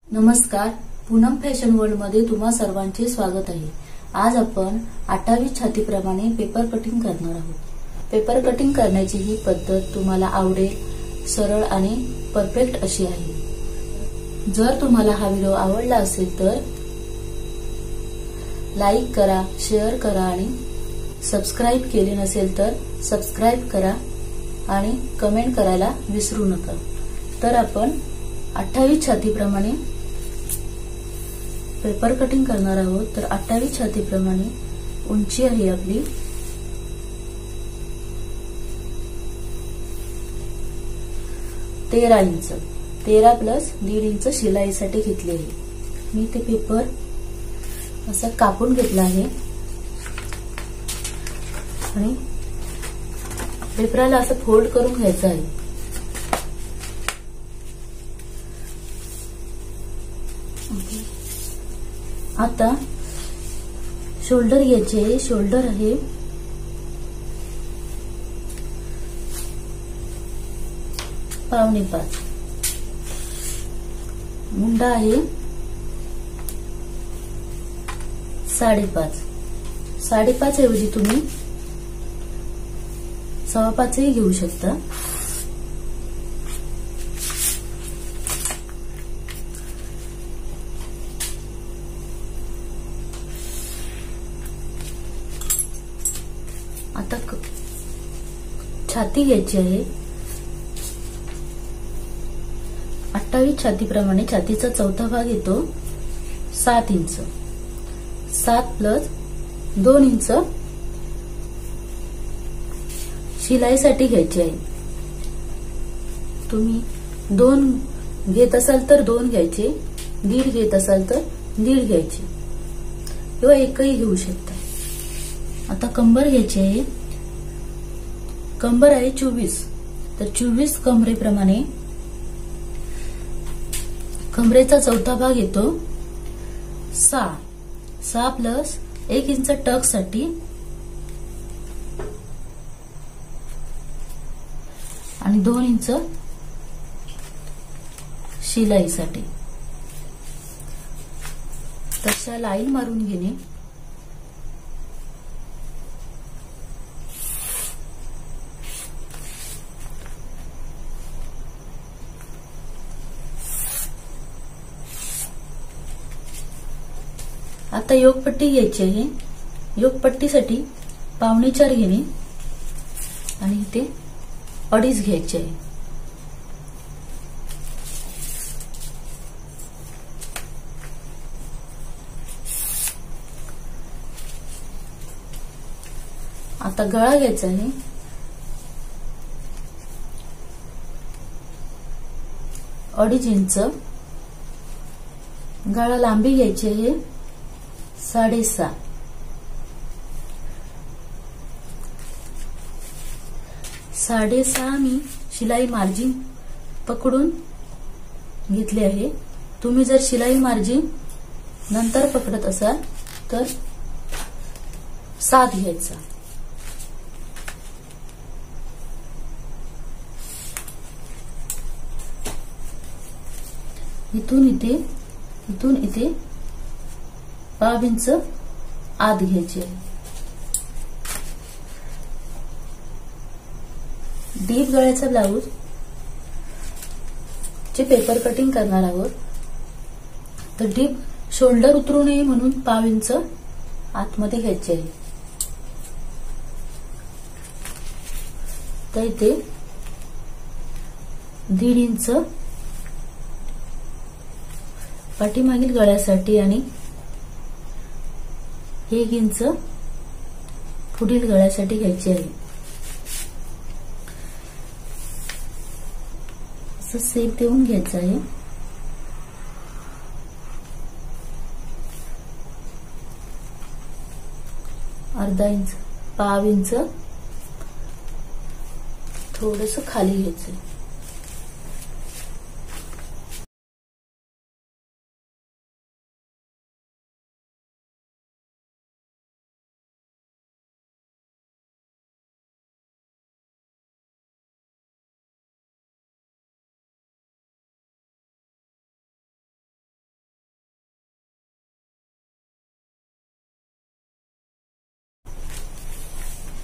नमस्कार, Poonam fashion world मध्ये तुम्हा सर्वांचे स्वागत आहे। आज आपण 8वी छातीप्रमाणे पेपर कटिंग करणार आहोत। पेपर कटिंग करण्याची ही पद्धत तुम्हाला आवडेल, सरळ आणि परफेक्ट अशी आहे। जर तुम्हाला हा व्हिडिओ आवडला असेल तर लाईक करा, शेअर करा आणि सबस्क्राइब केले नसेल तर सबस्क्राइब करा आणि कमेंट करायला विसरू नका। तर आपण 8वी छातीप्रमाणे पेपर कटिंग करणार आहोत। तर 8वी छातीप्रमाणे उंची आहे आपली 13 इंच। 13 प्लस 1.5 इंच शिलाईसाठी घेतले आहे। मी ते पेपर असं कापून घेतला आहे आणि पेपराला असं फोल्ड करून घ्यायचं आहे। आता शोल्डर घ्यायचे। शोल्डर आहे 5.25। मुंडा आहे 5.5। 5.5 ऐवजी तुम्ही 5.25 ही घेऊ शकता। आता छाती घ्यायची आहे। 8वी छातीप्रमाणे छातीचा चौथा भाग येतो 7 इंच। 7 प्लस 2 इंच शिलाईसाठी घ्यायची आहे। तुम्ही 2 घेत असाल तर 2 घ्यायचे, 1.5 घेत असाल तर 1.5 घ्यायचे किंवा एकही घेऊ शकता। आता कंबर घ्यायची आहे। कंबर आहे 24। तर 24 कमरेप्रमाणे कमरेचा चौथा भाग येतो 6। 6 प्लस 1 इंच टक साठी आणि 2 इंच शिलाईसाठी। तशा लाईन मारून घेणे। आता योगपट्टी घ्यायची आहे। योगपट्टीसाठी 4.25 घेणे आणि इथे 2.5 घ्यायचे आहे। आता गळा घ्यायचा आहे। अडीच इंच गळा लांबी घ्यायची आहे 6.5। 6.5 मी शिलाई मार्जिन पकडून घेतले आहे। तुम्ही जर शिलाई मार्जिन नंतर पकडत असाल तर 7 घ्यायचा। इथून इथे 5 इंच आत घ्यायचे। डीप गळ्याचा ब्लाऊज चे पेपर कटिंग करणार आहोत। तर डीप शोल्डर उतरू नये म्हणून 5 इंच आतमध्ये घ्यायचे आहे। तर इथे 1.5 इंच पाठीमागील गळ्यासाठी आणि 1 इंच पुढील गळ्यासाठी घ्यायचे आहे। असं सेप देऊन घ्यायचं आहे। अर्धा इंच, 1/2 इंच थोडंसं खाली घ्यायचं।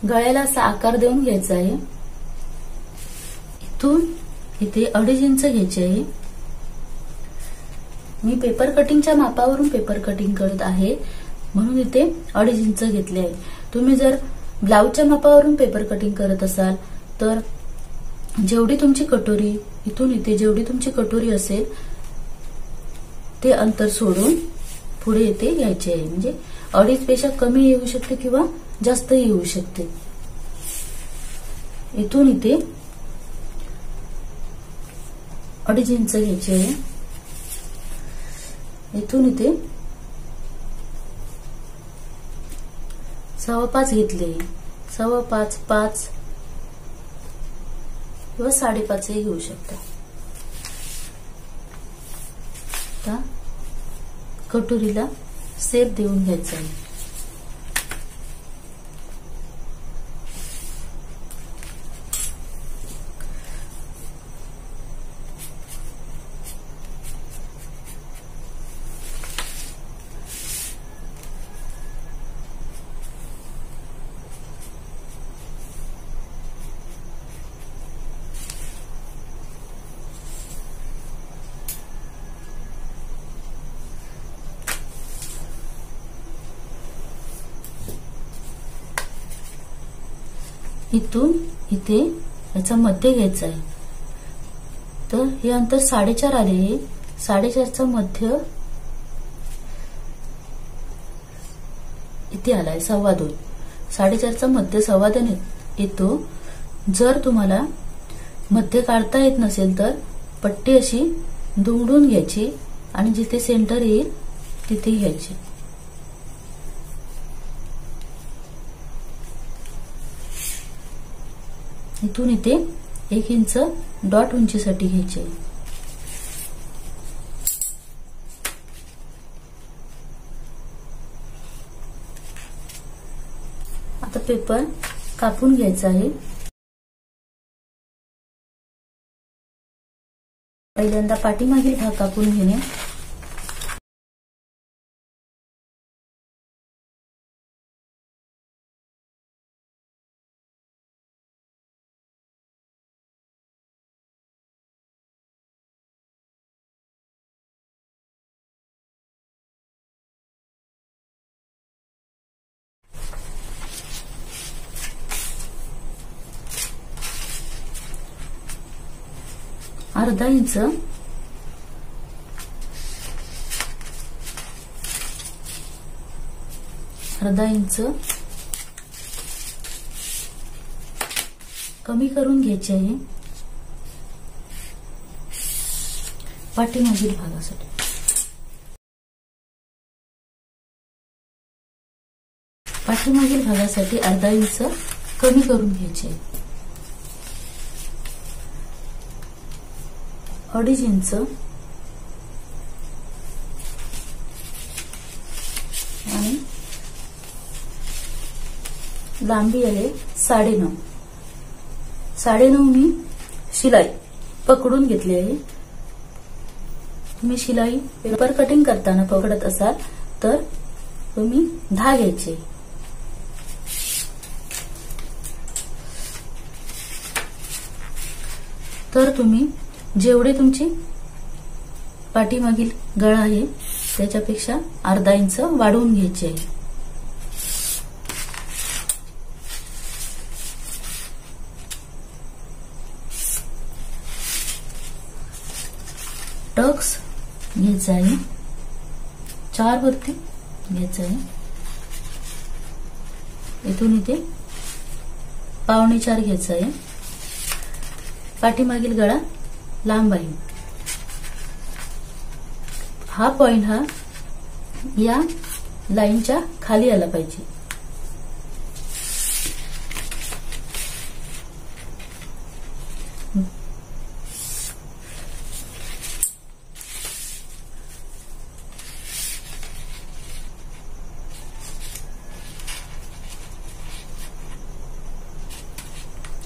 गळ्याला असा आकार देऊन घ्यायचा आहे. इथून इथे 2.5 इंच घ्यायचे आहे. मी पेपर कटिंगच्या मापावरून पेपर कटिंग करत आहे म्हणून इथे 2.5 इंच घेतले आहे. तुम्ही जर ब्लाऊजच्या मापावरून पेपर कटिंग करत असाल तर जेवढी तुमची कटोरी इथून इथे जेवढी तुमची कटोरी असेल ते अंतर सोडून पुढे इथे घ्यायचे आहे. म्हणजे 2.5 पेक्षा कमी येऊ शकते किंवा जास्तही येऊ शकते. इथून इथे 2.5 इंच घ्यायचे आहे. इथून इथे 5.25 घेतले. 5.25, 5 किंवा 5.5 घेऊ शकता. आता कटोरीला शेप देऊन घ्यायचा आहे. इथून इथे याचा मध्य घ्यायचा आहे. तर हे अंतर 4.5 आले आहे. 4.5चा मध्य इथे आलाय 2.25. 4.5चा मध्य 2.25 येतो. जर तुम्हाला मध्य काढता येत नसेल तर पट्टी अशी दुमडून घ्यायची आणि जिथे सेंटर येईल तिथे घ्यायची. इथून इथे 1 इंच डॉट उंचीसाठी घ्यायचे. आता पेपर कापून घ्यायचा आहे. पहिल्यांदा पाठीमागील भाग कापून घेणे. अर्धा इंच कमी करून घ्यायचे आहे पाठीमागील भागासाठी. पाठीमागील भागासाठी अर्धा इंच कमी करून घ्यायचे आहे. 2.5 इंच आणि लांबी आहे 9.5. 9.5 मी शिलाई पकडून घेतली आहे. तुम्ही शिलाई पेपर कटिंग करताना पकडत असाल तर तुम्ही 10 घ्यायचे. तर तुम्ही जेवढे तुमची पाठीमागील गळा आहे त्याच्यापेक्षा अर्धा इंच वाढवून घ्यायचे आहे. टक्स घ्यायचा आहे 4 वरती घ्यायचा आहे. इथून इथे 4.25 घ्यायचा आहे. पाठीमागील गळा लांब आहे. हा पॉइंट हा या लाईनच्या खाली आला पाहिजे.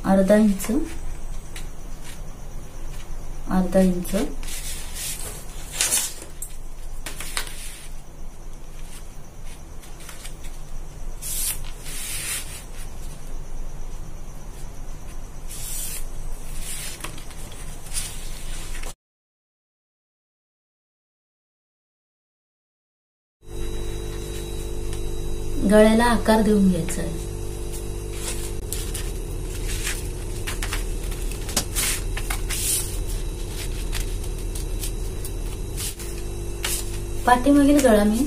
अर्धा इंच गळ्याला आकार देऊन घ्यायचा आहे. पाठीमागील गळा मी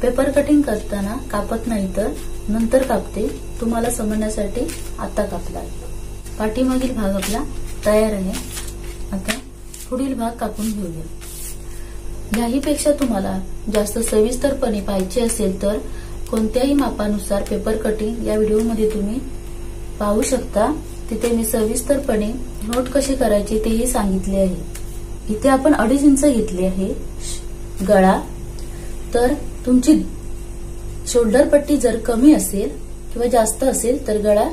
पेपर कटिंग करताना कापत नाही तर नंतर कापते. तुम्हाला समजण्यासाठी आता कापला आहे. पाठीमागील भाग आपला तयार आहे. आता पुढील भाग कापून घेऊया. याहीपेक्षा तुम्हाला जास्त सविस्तरपणे पाहिजे असेल तर कोणत्याही मापानुसार पेपर कटिंग या व्हिडिओमध्ये तुम्ही पाहू शकता. तिथे मी सविस्तरपणे नोट कशी करायची तेही सांगितले आहे. इथे आपण 2.5 इंच घेतले आहे गळा. तर तुमची शोल्डर पट्टी जर कमी असेल किंवा जास्त असेल तर गळा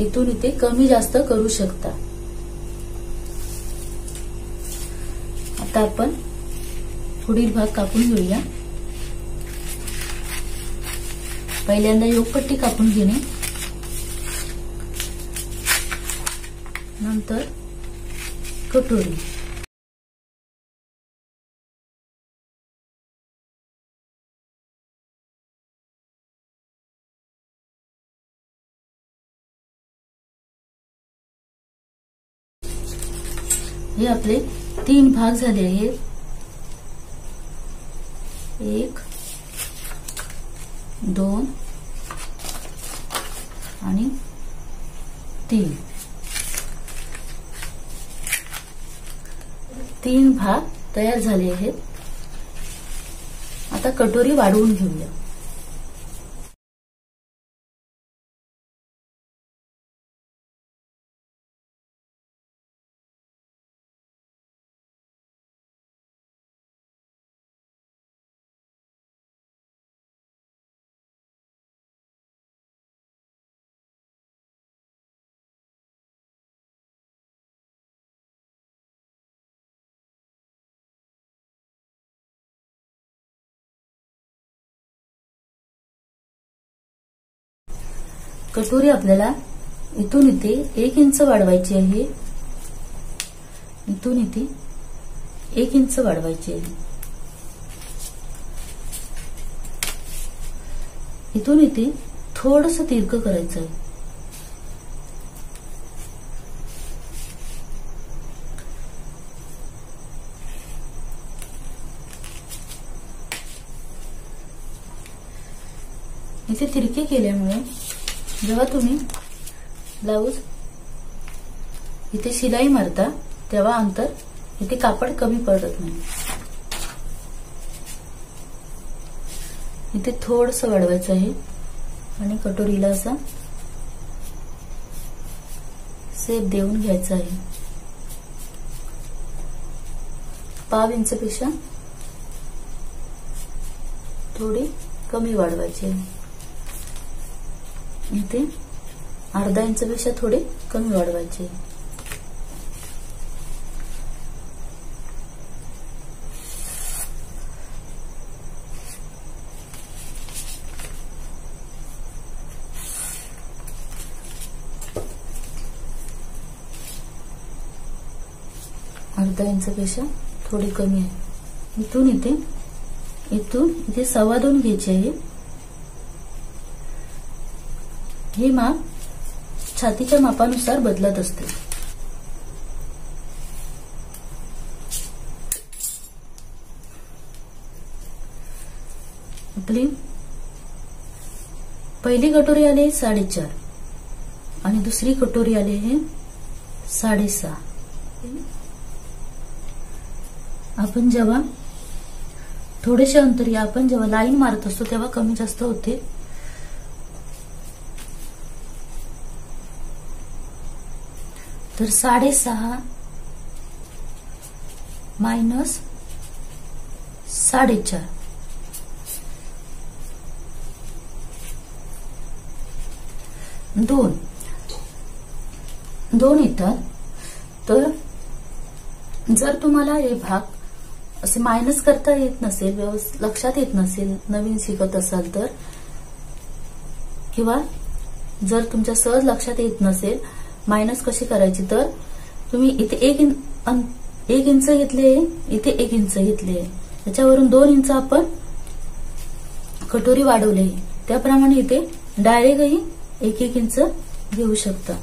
इथून इथे कमी जास्त करू शकता. आता आपण पुढील भाग कापून घेऊया. पहिल्यांदा योगपट्टी कापून घेणे, नंतर कटोरी. हे आपले 3 भाग झाले आहेत. 1 2 आणि 3. 3 भाग तयार झाले आहेत. आता कटोरी वाढवून घेऊया. कटोरी आपल्याला इथून इथे 1 इंच वाढवायची आहे. इथून इथे 1 इंच वाढवायची आहे. इथून इथे थोडंसं तिरकं करायचं आहे. इथे तिरके केल्यामुळे जेव्हा तुम्ही ब्लाऊज इथे शिलाई मारता तेव्हा अंतर इथे कापड कमी पडत नाही. इथे थोडंसं वाढवायचं आहे आणि कटोरीला असा शेप देऊन घ्यायचा आहे. 1/2 इंच पेक्षा थोडी कमी वाढवायची आहे. इथे 1/2 इंच पेक्षा थोडे कमी वाढवायचे. अर्धा इंच पेक्षा थोडी कमी आहे. इथून इथे 2.25 घ्यायचे आहे. हे माप छातीच्या मापानुसार बदलत असते. आपली पहिली कटोरी आली 4.5 आणि दुसरी कटोरी आली आहे 6.5. आपण जेव्हा थोडेसे अंतर आपण जेव्हा लाईन मारत असतो तेव्हा कमी जास्त होते. तर 6.5 मायनस 4.5 2 येतात. तर जर तुम्हाला हे भाग असे मायनस करता येत नसेल, लक्षात येत नसेल, नवीन शिकत असाल तर, किंवा जर तुमच्या सहज लक्षात येत नसेल मायनस कशी करायची, तर तुम्ही इथे 1 इंच घेतले, इथे 1 इंच घेतले. त्याच्यावरून 2 इंच आपण कटोरी वाढवली आहे, त्याप्रमाणे इथे डायरेक्टही 1-1 इंच घेऊ शकता.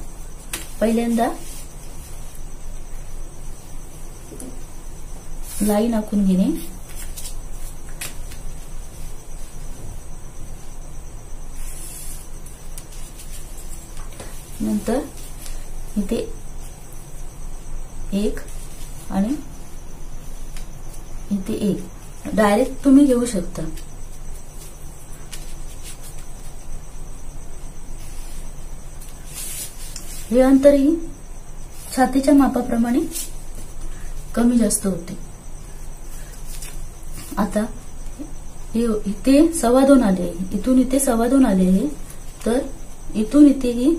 पहिल्यांदा लाईन आखून घेणे, नंतर इथे 1 आणि इथे 1 डायरेक्ट तुम्ही घेऊ शकता. हे अंतरही छातीच्या मापाप्रमाणे कमी जास्त होते. आता इथे 2.25 आले आहे, इथून इथे 2.25 आले आहे, तर इथून इथेही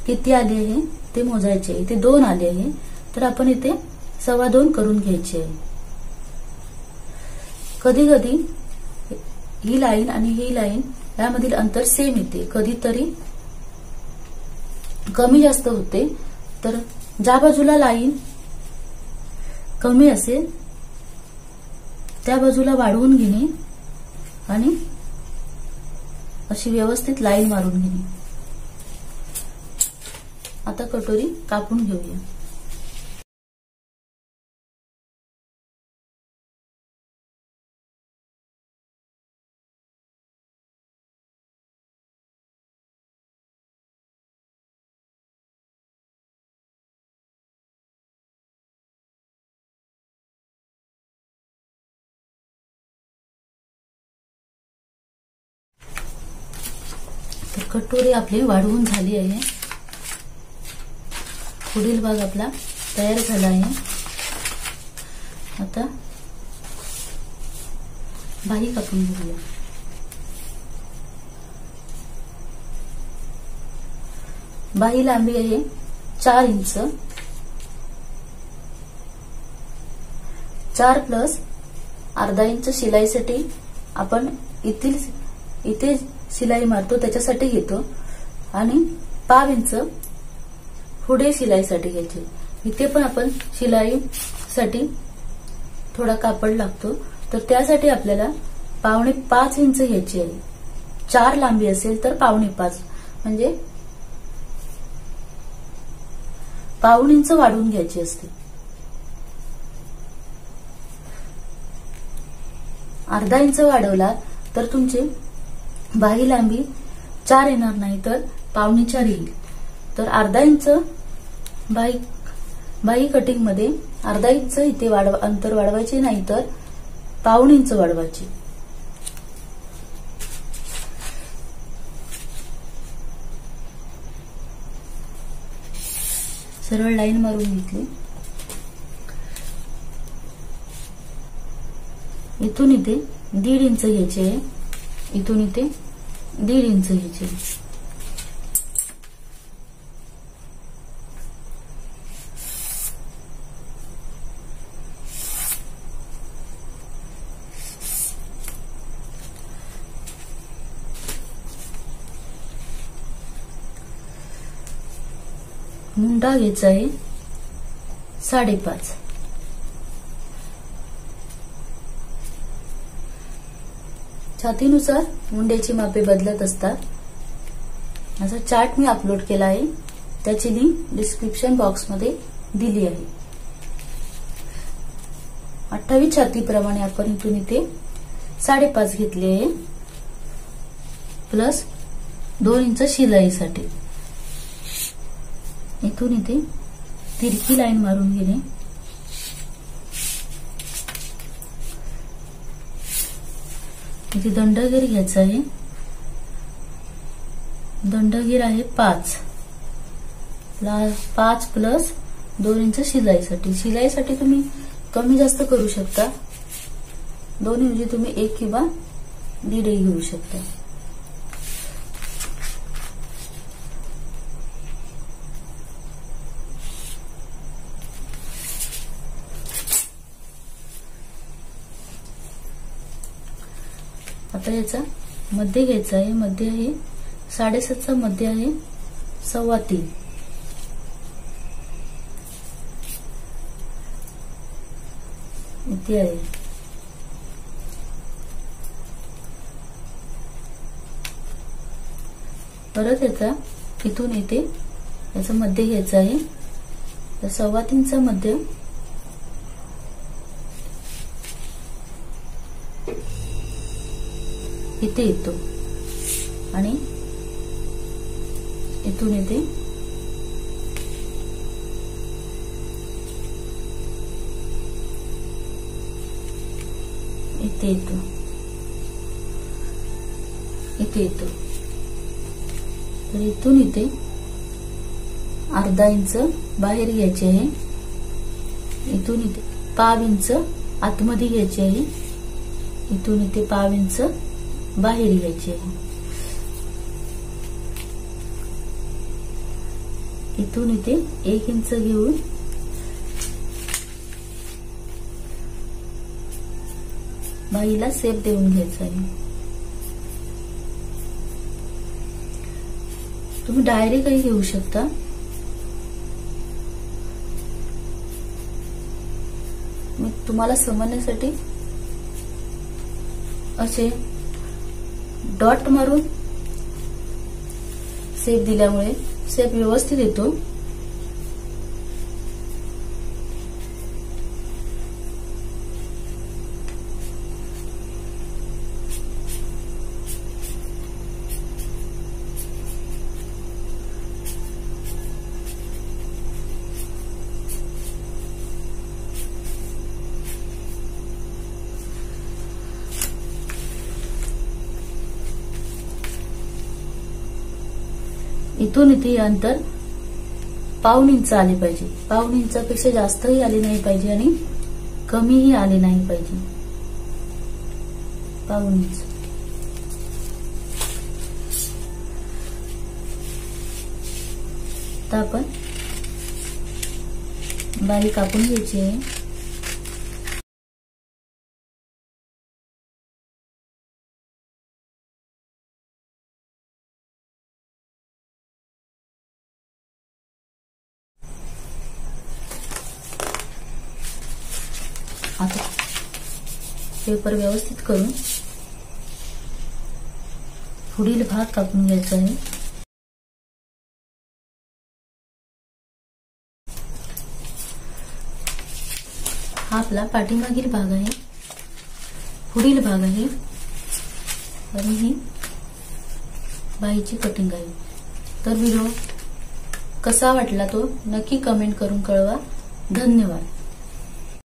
किती आले आहे ते मोजायचे. इथे 2 आले आहे, तर आपण इथे 2.25 करून घ्यायचे आहे. कधी कधी ही लाईन आणि ही लाईन यामधील अंतर सेम येते, कधीतरी कमी जास्त होते. तर ज्या बाजूला लाईन कमी असेल त्या बाजूला वाढवून घेणे आणि अशी व्यवस्थित लाईन मारून घेणे. आता कटोरी कापून घेऊया. तर कटोरी आपली वाढवून झाली आहे. पुढील भाग आपला तयार झाला आहे. आता बाही कापून घेऊया. बाही लांबी आहे 4 इंच. 4 प्लस अर्धा इंच शिलाईसाठी आपण इथे शिलाई मारतो त्याच्यासाठी घेतो आणि पाव इंच पुढे शिलाईसाठी घ्यायचे. इथे पण आपण शिलाईसाठी थोडा कापड लागतो, तर त्यासाठी आपल्याला 5.25 इंच घ्यायची आहे. 4 लांबी असेल तर 5.25 म्हणजे पाऊण इंच वाढवून घ्यायची असते. अर्धा इंच वाढवला तर तुमची बाही लांबी 4 येणार नाही, तर 4.25 येईल. तर अर्धा इंच बाही कटिंग मध्ये अर्धा इंच इथे अंतर वाढवायचे, नाही तर पाऊण इंच वाढवायचे. सरळ लाईन मारून घेतली. इथून इथे 1.5 इंच घ्यायचे, इथून इथे 1.5 इंच घ्यायचे. मुंडा घ्यायचा आहे 5.5. छातीनुसार मुंड्याची मापे बदलत असतात. असा चार्ट मी अपलोड केला आहे, त्याची लिंक डिस्क्रिप्शन बॉक्समध्ये दिली आहे. 28 छातीप्रमाणे आपण इथून इथे 5.5 घेतले आहे, प्लस 2 इंच शिलाईसाठी. इथून इथे तिरकी लाईन मारून घेणे. इथे दंडगीर घ्यायचा आहे. दंडगीर आहे 5 प्लस 2 इंच शिलाईसाठी. शिलाईसाठी तुम्ही कमी जास्त करू शकता. 2 ऐवजी तुम्ही 1 किंवा 1.5 घेऊ शकता. आता याचा मध्ये घ्यायचा आहे. मध्ये आहे 7.5चा मध्ये आहे 3.25. इथे आहे परत याचा इथून इथे याचं मध्य घ्यायचं आहे, तर 3.25 मध्य इथे येतो आणि इथून इथे इथे येतो, इथे येतो, तर इथून इथे अर्धा इंच बाहेर घ्यायचे आहे, इथून इथे 1/2 इंच आतमध्ये घ्यायचे आहे, इथून इथे 1/2 इंच बाहेर घ्यायचे आहे, इथून इथे 1 इंच घेऊन बाईला शेप देऊन घ्यायचा आहे. तुम्ही डायरेक्टही घेऊ शकता, मी तुम्हाला समजण्यासाठी असे डॉट मारून शेप दिल्यामुळे शेप व्यवस्थित येतो. इथून इथे अंतर 1/2 इंच आले पाहिजे, 1/2 इंचापेक्षा जास्तही आले नाही पाहिजे आणि कमीही आले नाही पाहिजे, 1/2 इंच. आता आपण बाई कापून घ्यायची आहे. आता पेपर व्यवस्थित करून पुढील भाग कापून घ्यायचा आहे. हा आपला पाठीमागील भाग आहे, पुढील भाग आहे आणि ही बाईची कटिंग आहे. तर व्हिडिओ कसा वाटला तो नक्की कमेंट करून कळवा. धन्यवाद.